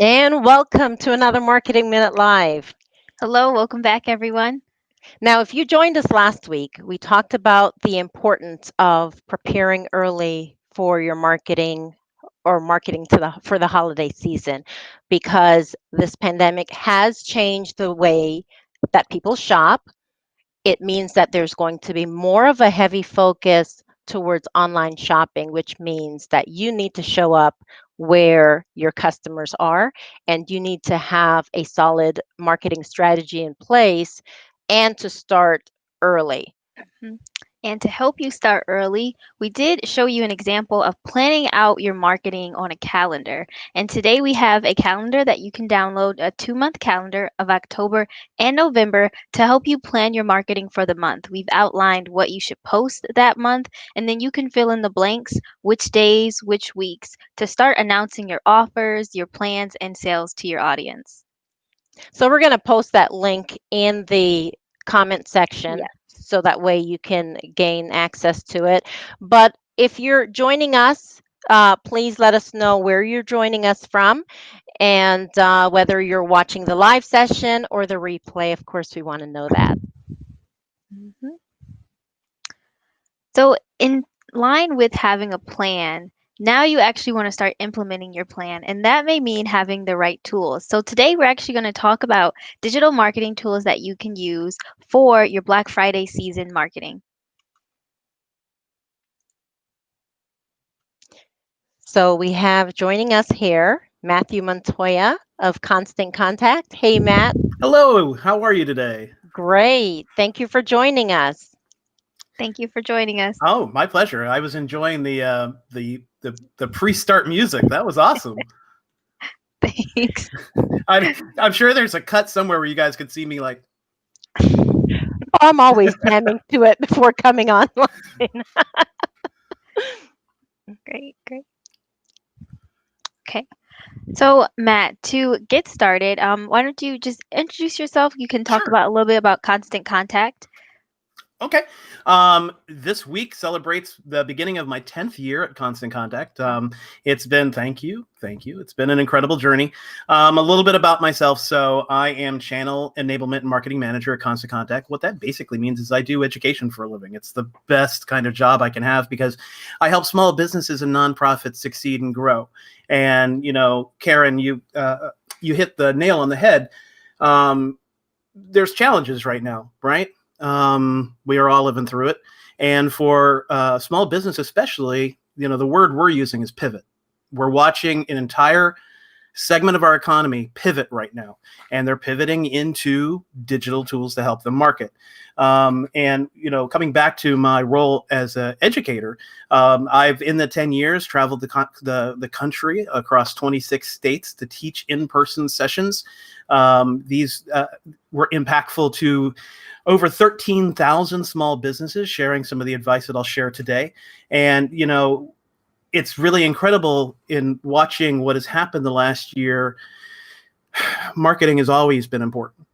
And welcome to another Marketing Minute Live. Hello, welcome back, everyone. Now, if you joined us last week, we talked about the importance of preparing early for your marketing or marketing for the holiday season because this pandemic has changed the way that people shop. It means that there's going to be more of a heavy focus towards online shopping, which means that you need to show up where your customers are and you need to have a solid marketing strategy in place and to start early. Mhm. And to help you start early, we did show you an example of planning out your marketing on a calendar. And today we have a calendar that you can download, a 2 month calendar of October and November to help you plan your marketing for the month. We've outlined what you should post that month, and then you can fill in the blanks, which days, which weeks, to start announcing your offers, your plans, and sales to your audience. So we're going to post that link in the comment section Yes. so that way you can gain access to it. But if you're joining us, please let us know where you're joining us from and whether you're watching the live session or the replay. Of course, we want to know that. Mhm. So, in line with having a plan, now you actually want to start implementing your plan, and that may mean having the right tools. So, today we're actually going to talk about digital marketing tools that you can use for your Black Friday season marketing. So we have joining us here Matthew Montoya of Constant Contact. Hey, Matt. Hello, how are you today? Great. Thank you for joining us. Thank you for joining us. Oh, my pleasure. I was enjoying the pre-start music. That was awesome. Thanks. I'm sure there's a cut somewhere where you guys could see me like, I'm always jamming to it before coming online. Great, great. Okay. So, Matt, to get started, why don't you just introduce yourself? You can talk sure. about a little bit about Constant Contact. Okay. This week celebrates the beginning of my 10th year at Constant Contact. It's been, thank you. It's been an incredible journey. A little bit about myself. So I am Channel Enablement and Marketing Manager at Constant Contact. What that basically means is I do education for a living. It's the best kind of job I can have because I help small businesses and nonprofits succeed and grow. And, Karen, you hit the nail on the head. There's challenges right now, right? We are all living through it. And for small business, especially, the word we're using is pivot. We're watching an entire segment of our economy pivot right now, and they're pivoting into digital tools to help them market. And coming back to my role as an educator, I've in the 10 years traveled the country across 26 states to teach in-person sessions. These were impactful to over 13,000 small businesses, sharing some of the advice that I'll share today. And it's really incredible in watching what has happened the last year. Marketing has always been important,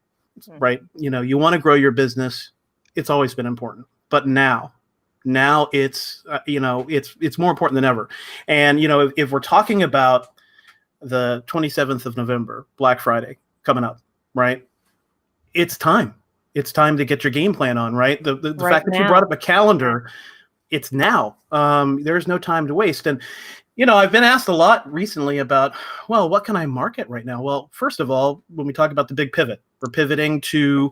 right? You want to grow your business. It's always been important, but now it's it's more important than ever. And if we're talking about the 27th of November, Black Friday coming up, right? It's time. It's time to get your game plan on, right? The Right fact that you brought now. up a calendar, it's now. There's no time to waste. And I've been asked a lot recently about, well, what can I market right now? Well, first of all, when we talk about the big pivot, we're pivoting to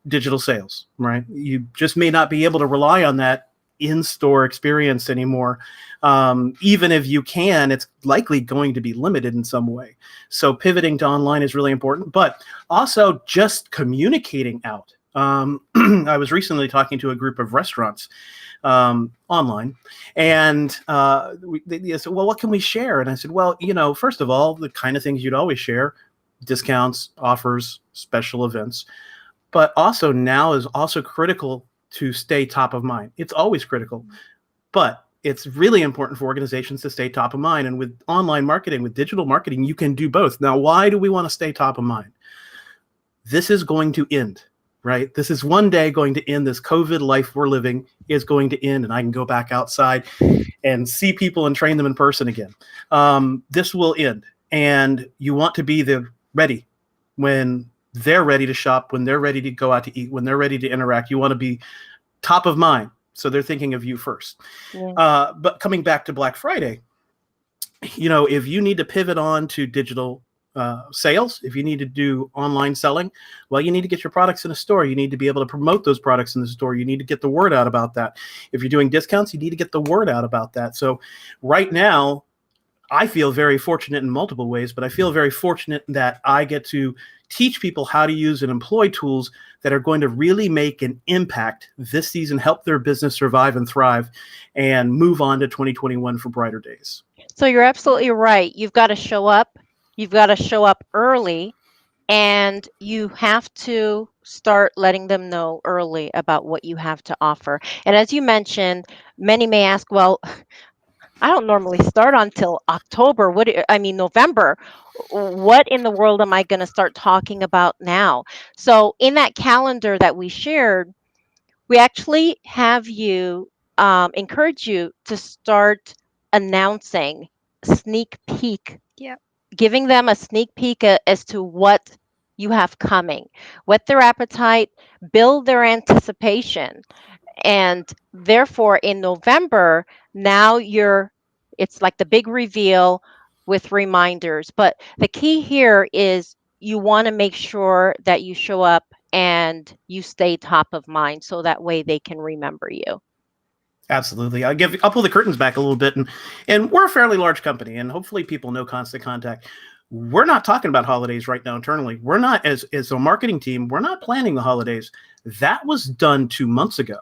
digital sales, right? You just may not be able to rely on that in-store experience anymore. Even if you can, it's likely going to be limited in some way. So pivoting to online is really important, but also just communicating out. I was recently talking to a group of restaurants online, and they said, well, what can we share? And I said, well, first of all, the kind of things you'd always share: discounts, offers, special events. But also now is also critical to stay top of mind. It's always critical, but it's really important for organizations to stay top of mind. And with online marketing, with digital marketing, you can do both. Now, why do we want to stay top of mind? This is going to end, right? This is one day going to end. This COVID life we're living is going to end, and I can go back outside and see people and train them in person again. This will end. and you want to be ready when they're ready to shop, when they're ready to go out to eat, when they're ready to interact. You want to be top of mind, so they're thinking of you first. Yeah. But coming back to Black Friday, if you need to pivot on to digital sales, if you need to do online selling, well, you need to get your products in a store. You need to be able to promote those products in the store. You need to get the word out about that. If you're doing discounts, you need to get the word out about that. So right now, I feel very fortunate in multiple ways, but I feel very fortunate that I get to teach people how to use and employ tools that are going to really make an impact this season, help their business survive and thrive, and move on to 2021 for brighter days. So you're absolutely right. You've got to show up. You've got to show up early, and you have to start letting them know early about what you have to offer. And as you mentioned, many may ask, well, I don't normally start until October. I mean, November. What in the world am I going to start talking about now? So, in that calendar that we shared, we actually have you encourage you to start announcing sneak peek, Yep. giving them a sneak peek as to what you have coming, whet their appetite, build their anticipation. And therefore, in November, now it's like the big reveal with reminders. But the key here is you want to make sure that you show up and you stay top of mind so that way they can remember you. Absolutely. I'll pull the curtains back a little bit, and we're a fairly large company, and hopefully people know Constant Contact. We're not talking about holidays right now internally. We're not, as a marketing team, we're not planning the holidays. That was done 2 months ago.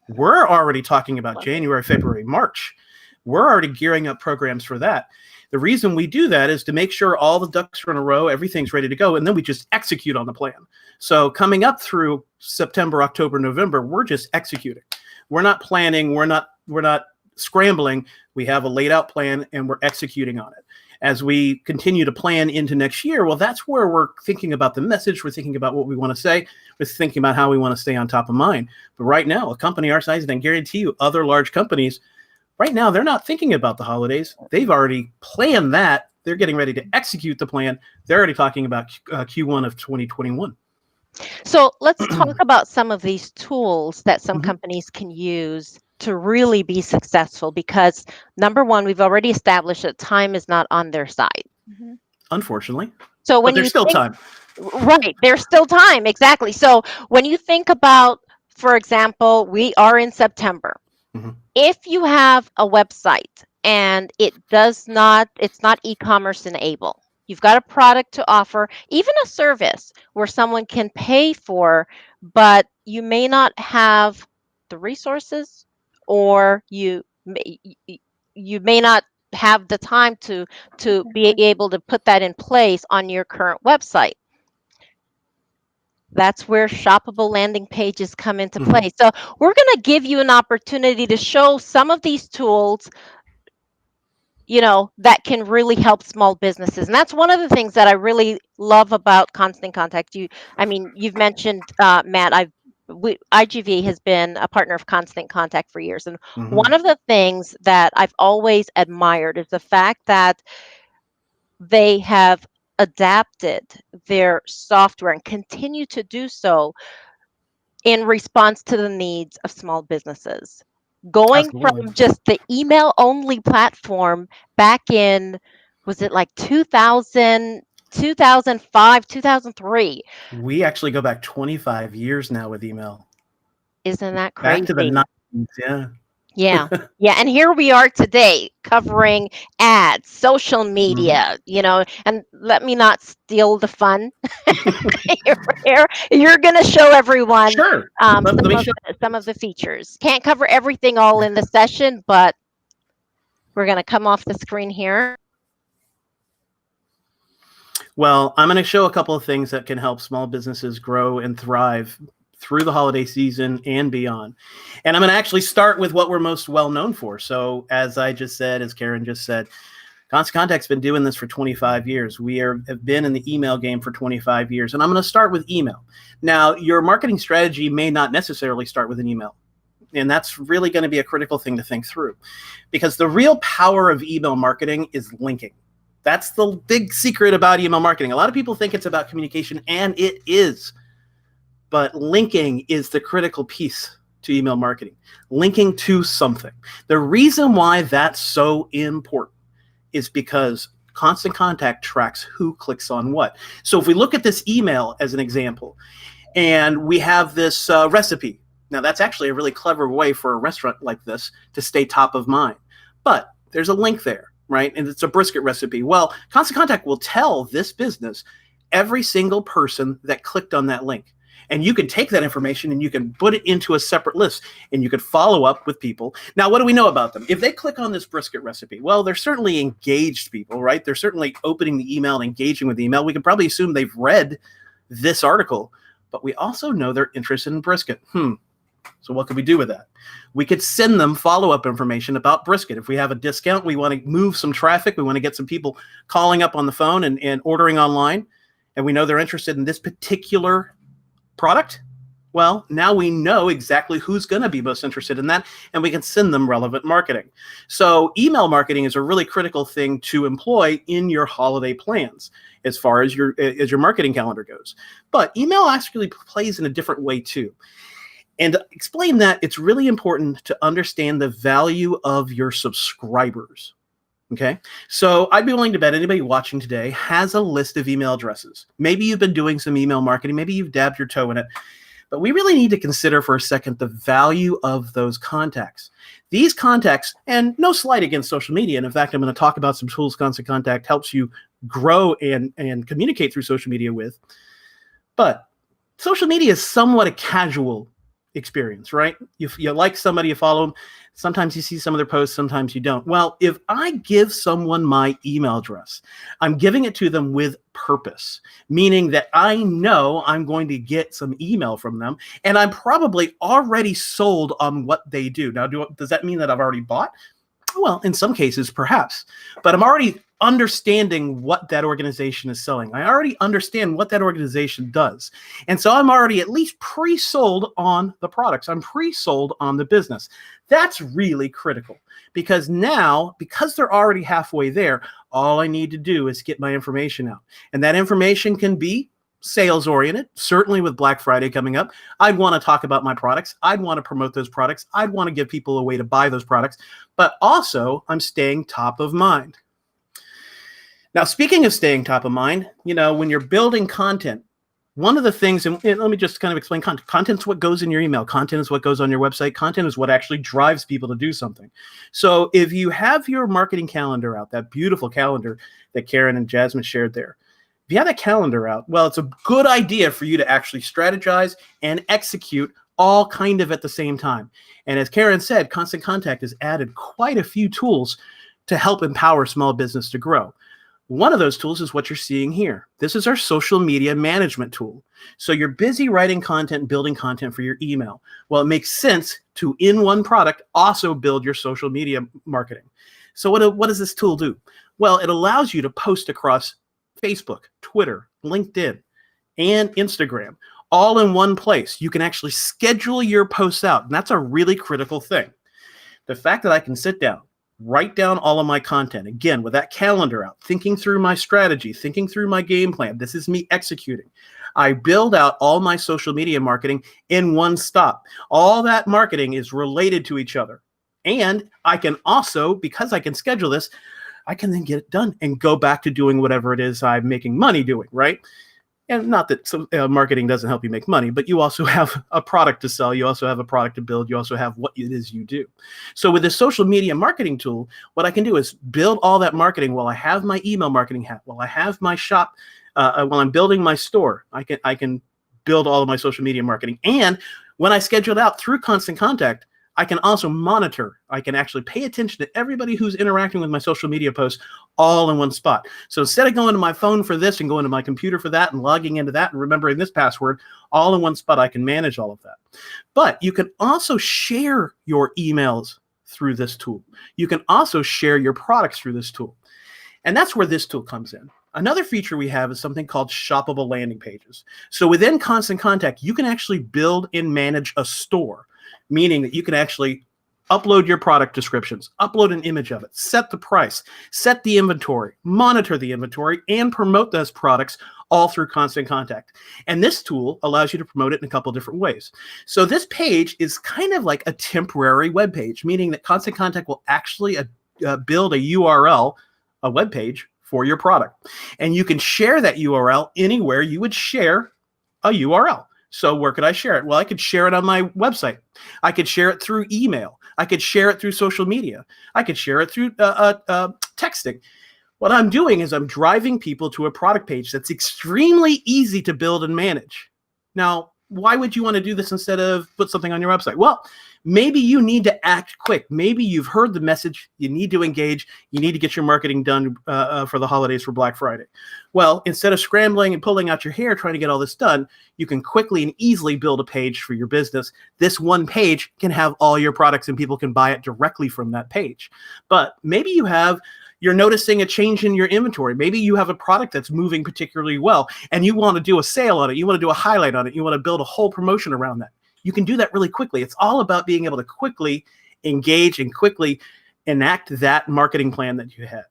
We're already talking about January, February, March. We're already gearing up programs for that. The reason we do that is to make sure all the ducks are in a row, everything's ready to go, and then we just execute on the plan. So coming up through September, October, November, we're just executing. We're not planning. We're not scrambling. We have a laid out plan and we're executing on it. As we continue to plan into next year, well, that's where we're thinking about the message. We're thinking about what we want to say. We're thinking about how we want to stay on top of mind. But right now, a company our size, and I guarantee you other large companies, right now, they're not thinking about the holidays. They've already planned that. They're getting ready to execute the plan. They're already talking about Q1 of 2021. So let's talk about some of these tools that some Mhm. companies can use to really be successful, because number one, we've already established that time is not on their side. Mm-hmm. Unfortunately. So But when there's you still think, time. right, there's still time, exactly. So when you think about, for example, we are in September. Mhm. If you have a website and it's not e-commerce enabled, you've got a product to offer, even a service where someone can pay for, but you may not have the resources, or you may not have the time to be able to put that in place on your current website. That's where shoppable landing pages come into Mhm. play. So we're going to give you an opportunity to show some of these tools, that can really help small businesses. And that's one of the things that I really love about Constant Contact. You've mentioned, Matt, IGV has been a partner of Constant Contact for years. And Mhm. one of the things that I've always admired is the fact that they have adapted their software and continue to do so in response to the needs of small businesses. Going Absolutely. from just the email only platform back in, was it like 2000, 2005, 2003? We actually go back 25 years now with email. Isn't that Back to the crazy? 90s, yeah. Yeah. Yeah. And here we are today covering ads, social Mhm. media, and let me not steal the fun. You're going to show everyone Sure. Let me show some of the features. Can't cover everything all in the session, but we're going to come off the screen here. Well, I'm going to show a couple of things that can help small businesses grow and thrive through the holiday season and beyond. And I'm going to actually start with what we're most well known for. So, as I just said, as Karen just said, Constant Contact's been doing this for 25 years. We have been in the email game for 25 years. And I'm going to start with email. Now, your marketing strategy may not necessarily start with an email. And that's really going to be a critical thing to think through, because the real power of email marketing is linking. That's the big secret about email marketing. A lot of people think it's about communication, and it is. But linking is the critical piece to email marketing. Linking to something. The reason why that's so important is because Constant Contact tracks who clicks on what. So if we look at this email as an example, and we have this recipe. Now, that's actually a really clever way for a restaurant like this to stay top of mind. But there's a link there, right? And it's a brisket recipe. Well, Constant Contact will tell this business every single person that clicked on that link. And you can take that information and you can put it into a separate list and you could follow up with people. Now, what do we know about them? If they click on this brisket recipe, well, they're certainly engaged people, right? They're certainly opening the email and engaging with the email. We can probably assume they've read this article, but we also know they're interested in brisket. So what could we do with that? We could send them follow-up information about brisket. If we have a discount, we want to move some traffic, we want to get some people calling up on the phone and ordering online, and we know they're interested in this particular product, well, now we know exactly who's going to be most interested in that, and we can send them relevant marketing. So email marketing is a really critical thing to employ in your holiday plans as far as your marketing calendar goes. But email actually plays in a different way too. And to explain that, it's really important to understand the value of your subscribers. Okay, so I'd be willing to bet anybody watching today has a list of email addresses. Maybe you've been doing some email marketing, maybe you've dabbed your toe in it, but we really need to consider for a second the value of those contacts. These contacts, and no slight against social media, and in fact, I'm going to talk about some tools Constant Contact helps you grow and communicate through social media with, but social media is somewhat a casual experience, right? You like somebody, you follow them. Sometimes you see some of their posts, sometimes you don't. Well, if I give someone my email address, I'm giving it to them with purpose, meaning that I know I'm going to get some email from them, and I'm probably already sold on what they do. Now, does that mean that I've already bought? Well, in some cases, perhaps, but I'm already understanding what that organization is selling. I already understand what that organization does. And so I'm already at least pre-sold on the products. I'm pre-sold on the business. That's really critical because now, because they're already halfway there, all I need to do is get my information out. And that information can be sales oriented. Certainly with Black Friday coming up, I'd want to talk about my products. I'd want to promote those products. I'd want to give people a way to buy those products, but also I'm staying top of mind. Now, speaking of staying top of mind, when you're building content, one of the things, and let me just kind of explain content. Content's what goes in your email. Content is what goes on your website. Content is what actually drives people to do something. So if you have your marketing calendar out, that beautiful calendar that Karen and Jasmine shared there, if you have that calendar out, well, it's a good idea for you to actually strategize and execute all kind of at the same time. And as Karen said, Constant Contact has added quite a few tools to help empower small business to grow. One of those tools is what you're seeing here. This is our social media management tool. So you're busy writing content and building content for your email. Well, it makes sense to, in one product, also build your social media marketing. So what does this tool do? Well, it allows you to post across Facebook, Twitter, LinkedIn, and Instagram, all in one place. You can actually schedule your posts out, and that's a really critical thing. The fact that I can sit down, write down all of my content, again, with that calendar out, thinking through my strategy, thinking through my game plan. This is me executing. I build out all my social media marketing in one stop. All that marketing is related to each other. And I can also, because I can schedule this, I can then get it done and go back to doing whatever it is I'm making money doing, right? And not that marketing doesn't help you make money, but you also have a product to sell. You also have a product to build. You also have what it is you do. So with this social media marketing tool, what I can do is build all that marketing while I have my email marketing hat, while I have my shop, while I'm building my store. I can build all of my social media marketing. And when I schedule it out through Constant Contact, I can also monitor. I can actually pay attention to everybody who's interacting with my social media posts all in one spot. So instead of going to my phone for this and going to my computer for that and logging into that and remembering this password, all in one spot, I can manage all of that. But you can also share your emails through this tool. You can also share your products through this tool. And that's where this tool comes in. Another feature we have is something called shoppable landing pages. So within Constant Contact, you can actually build and manage a store, meaning that you can actually Upload your product descriptions, upload an image of it, set the price, set the inventory, monitor the inventory, and promote those products all through Constant Contact. And this tool allows you to promote it in a couple different ways. So this page is kind of like a temporary web page, meaning that Constant Contact will actually build a URL, a web page for your product. And you can share that URL anywhere you would share a URL. So where could I share it? Well, I could share it on my website. I could share it through email. I could share it through social media. I could share it through texting. What I'm doing is I'm driving people to a product page that's extremely easy to build and manage. Now, why would you want to do this instead of put something on your website? Well, maybe you need to act quick. Maybe you've heard the message. You need to engage. You need to get your marketing done for the holidays for Black Friday. Well, instead of scrambling and pulling out your hair trying to get all this done, you can quickly and easily build a page for your business. This one page can have all your products and people can buy it directly from that page. But maybe you're noticing a change in your inventory. Maybe you have a product that's moving particularly well and you want to do a sale on it. You want to do a highlight on it. You want to build a whole promotion around that. You can do that really quickly. It's all about being able to quickly engage and quickly enact that marketing plan that you had.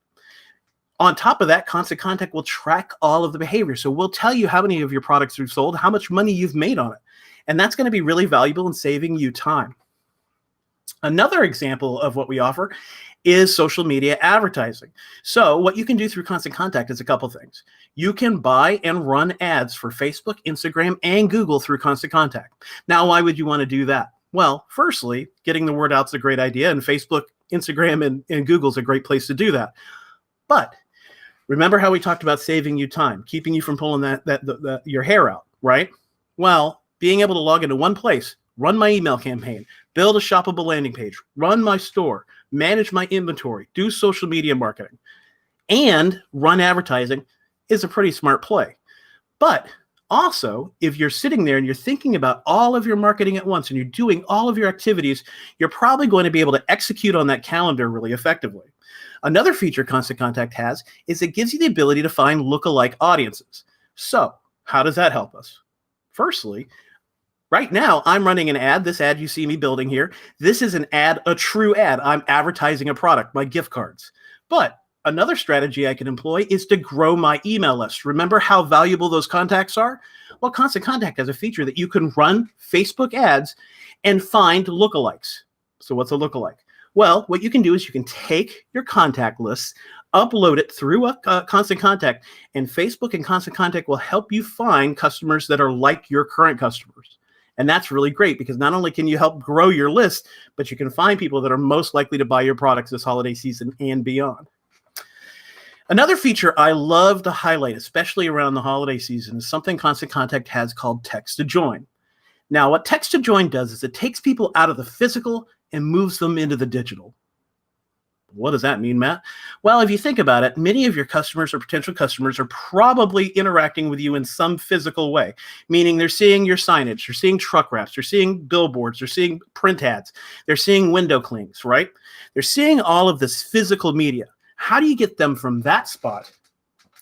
On top of that, Constant Contact will track all of the behavior. So we'll tell you how many of your products you've sold, how much money you've made on it. And that's going to be really valuable in saving you time. Another example of what we offer is social media advertising. So what you can do through Constant Contact is a couple things. You can buy and run ads for Facebook, Instagram, and Google through Constant Contact. Now, why would you want to do that? Well, firstly, getting the word out is a great idea, and Facebook, Instagram, and Google is a great place to do that. But remember how we talked about saving you time, keeping you from pulling your hair out, right? Well, being able to log into one place, run my email campaign, build a shoppable landing page, run my store, manage my inventory, do social media marketing, and run advertising is a pretty smart play. But also, if you're sitting there and you're thinking about all of your marketing at once and you're doing all of your activities, you're probably going to be able to execute on that calendar really effectively. Another feature Constant Contact has is it gives you the ability to find lookalike audiences. So how does that help us? Firstly, right now, I'm running an ad. This ad you see me building here, this is an ad, a true ad. I'm advertising a product, my gift cards. But another strategy I can employ is to grow my email list. Remember how valuable those contacts are? Well, Constant Contact has a feature that you can run Facebook ads and find lookalikes. So what's a lookalike? Well, what you can do is you can take your contact list, upload it through a Constant Contact, and Facebook and Constant Contact will help you find customers that are like your current customers. And that's really great because not only can you help grow your list, but you can find people that are most likely to buy your products this holiday season and beyond. Another feature I love to highlight, especially around the holiday season, is something Constant Contact has called Text to Join. Now, what Text to Join does is it takes people out of the physical and moves them into the digital. What does that mean, Matt? Well, if you think about it, many of your customers or potential customers are probably interacting with you in some physical way, meaning they're seeing your signage, they're seeing truck wraps, they're seeing billboards, they're seeing print ads, they're seeing window clings, right? They're seeing all of this physical media. How do you get them from that spot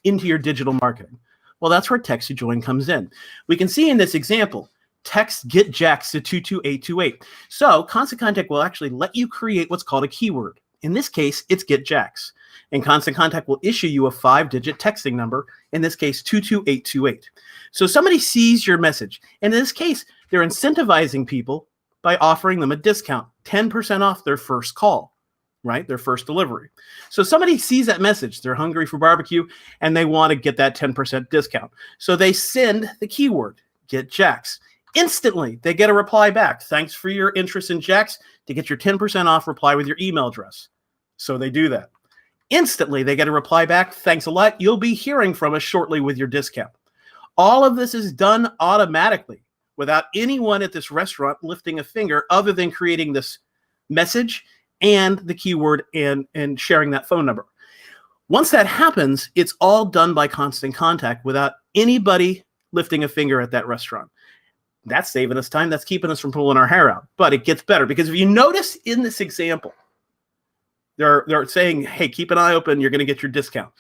into your digital marketing? Well, that's where Text to Join comes in. We can see in this example, text get Jax to 22828. So Constant Contact will actually let you create what's called a keyword. In this case, it's get Jax. And Constant Contact will issue you a 5-digit texting number, in this case, 22828. So somebody sees your message. And in this case, they're incentivizing people by offering them a discount, 10% off their first call, right? Their first delivery. So somebody sees that message, they're hungry for barbecue, and they want to get that 10% discount. So they send the keyword, get Jax. Instantly, they get a reply back. Thanks for your interest in Jax. To get your 10% off, reply with your email address. So they do that. Instantly, they get a reply back. Thanks a lot. You'll be hearing from us shortly with your discount. All of this is done automatically without anyone at this restaurant lifting a finger other than creating this message and the keyword and sharing that phone number. Once that happens, it's all done by Constant Contact without anybody lifting a finger at that restaurant. That's saving us time. That's keeping us from pulling our hair out. But it gets better because if you notice in this example, they're saying, hey, keep an eye open. You're going to get your discount.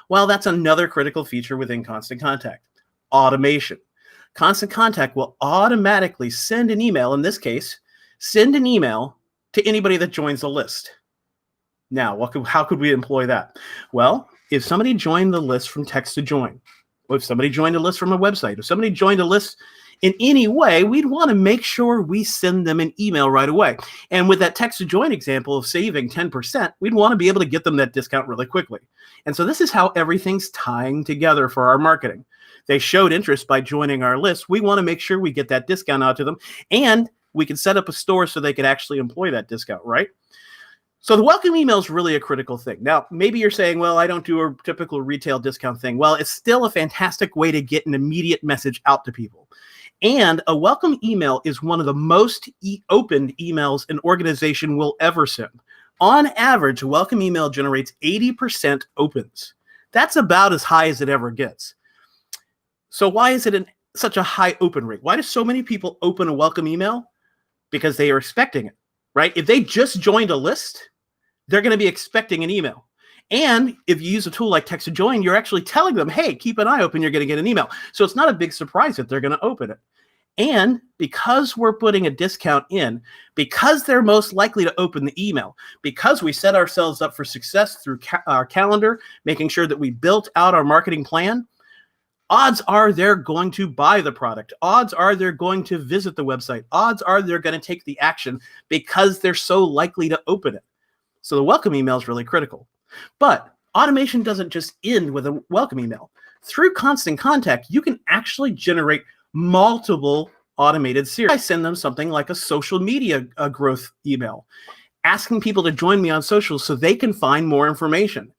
Well, that's another critical feature within Constant Contact. Automation. Constant Contact will automatically send an email, in this case, send an email to anybody that joins the list. Now, how could we employ that? Well, if somebody joined the list from text to join, or if somebody joined a list from a website, if somebody joined a list in any way, we'd want to make sure we send them an email right away. And with that text to join example of saving 10%, we'd want to be able to get them that discount really quickly. And so this is how everything's tying together for our marketing. They showed interest by joining our list. We want to make sure we get that discount out to them, and we can set up a store so they could actually employ that discount, right? So the welcome email is really a critical thing. Now, maybe you're saying, well, I don't do a typical retail discount thing. Well, it's still a fantastic way to get an immediate message out to people. And a welcome email is one of the most opened emails an organization will ever send. On average, a welcome email generates 80% opens. That's about as high as it ever gets. So why is it such a high open rate? Why do so many people open a welcome email? Because they are expecting it, right? If they just joined a list, they're going to be expecting an email. And if you use a tool like text to join, you're actually telling them, hey, keep an eye open, you're going to get an email. So it's not a big surprise that they're going to open it. And because we're putting a discount in, because they're most likely to open the email, because we set ourselves up for success through our calendar, making sure that we built out our marketing plan, odds are they're going to buy the product. Odds are they're going to visit the website. Odds are they're going to take the action because they're so likely to open it. So the welcome email is really critical. But automation doesn't just end with a welcome email. Through Constant Contact, you can actually generate multiple automated series. I send them something like a social media growth email, asking people to join me on social so they can find more information.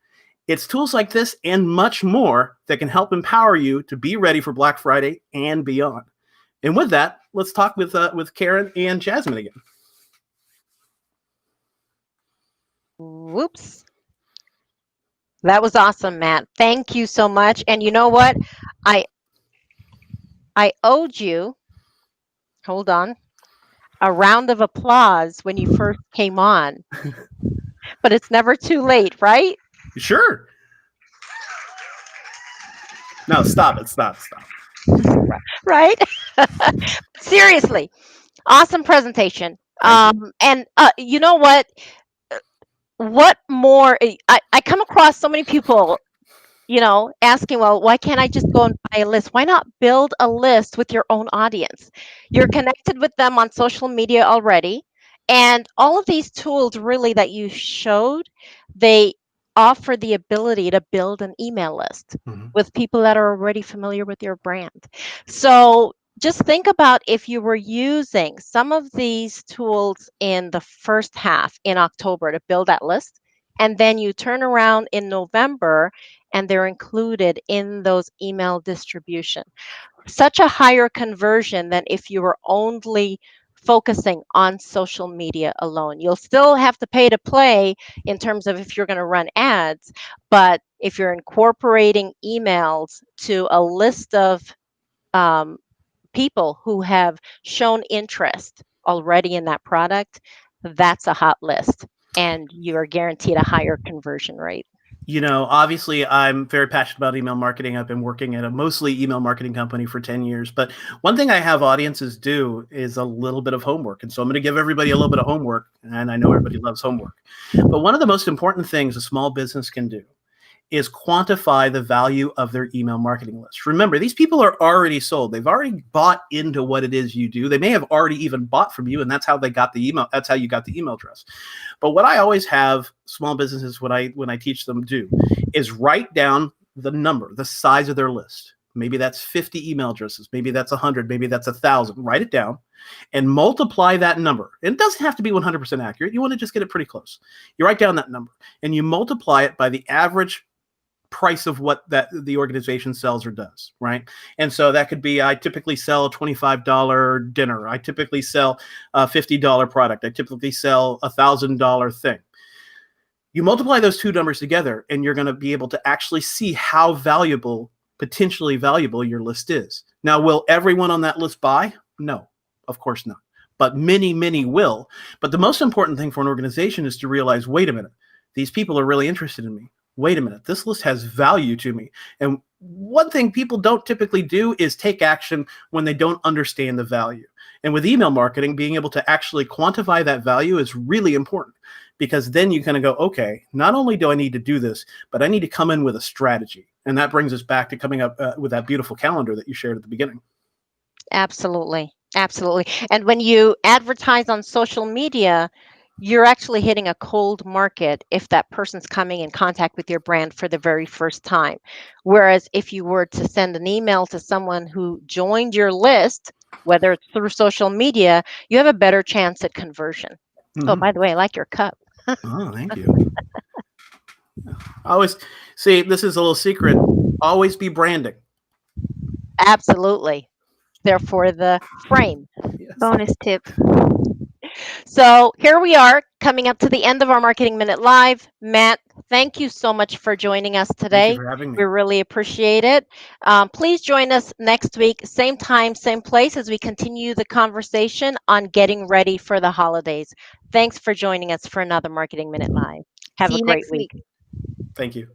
It's tools like this and much more that can help empower you to be ready for Black Friday and beyond. And with that, let's talk with Karen and Jasmine again. Whoops. That was awesome, Matt. Thank you so much. And you know what? I owed you, hold on, a round of applause when you first came on. But it's never too late, right? Sure. No, stop it. Stop. Right? Seriously. Awesome presentation. And you know what? What more? I come across so many people, asking, well, why can't I just go and buy a list? Why not build a list with your own audience? You're connected with them on social media already. And all of these tools really that you showed, they offer the ability to build an email list with people that are already familiar with your brand. So just think about if you were using some of these tools in the first half in October to build that list, and then you turn around in November and they're included in those email distribution. Such a higher conversion than if you were only focusing on social media alone. You'll still have to pay to play in terms of if you're going to run ads, but if you're incorporating emails to a list of people who have shown interest already in that product, that's a hot list, and you are guaranteed a higher conversion rate. Obviously, I'm very passionate about email marketing. I've been working at a mostly email marketing company for 10 years. But one thing I have audiences do is a little bit of homework. And so I'm going to give everybody a little bit of homework. And I know everybody loves homework. But one of the most important things a small business can do is quantify the value of their email marketing list. Remember, these people are already sold. They've already bought into what it is you do. They may have already even bought from you, and that's how they got the email. That's how you got the email address. But what I always have small businesses when I teach them do is write down the number, the size of their list. Maybe that's 50 email addresses. Maybe that's 100. Maybe that's 1,000. Write it down and multiply that number. And it doesn't have to be 100% accurate. You want to just get it pretty close. You write down that number and you multiply it by the average price of what the organization sells or does, right? And so that could be, I typically sell a $25 dinner. I typically sell a $50 product. I typically sell a $1,000 thing. You multiply those two numbers together and you're going to be able to actually see how potentially valuable your list is. Now, will everyone on that list buy? No, of course not. But many, many will. But the most important thing for an organization is to realize, wait a minute, these people are really interested in me. Wait a minute, this list has value to me. And one thing people don't typically do is take action when they don't understand the value. And with email marketing, being able to actually quantify that value is really important, because then you kind of go, okay, not only do I need to do this, but I need to come in with a strategy. And that brings us back to coming up with that beautiful calendar that you shared at the beginning. Absolutely. Absolutely. And when you advertise on social media, you're actually hitting a cold market if that person's coming in contact with your brand for the very first time. Whereas if you were to send an email to someone who joined your list, whether it's through social media, you have a better chance at conversion. Oh, Mm-hmm. by the way, I like your cup. Oh, thank you. Always see, this is a little secret. Always be branding. Absolutely. Therefore, the frame. Yes. Bonus tip. So here we are coming up to the end of our Marketing Minute Live. Matt, thank you so much for joining us Thank you today. for having We me. really appreciate it. Please join us next week, same time, same place, as we continue the conversation on getting ready for the holidays. Thanks for joining us for another Marketing Minute Live. Have See a you great next week. week. Thank you.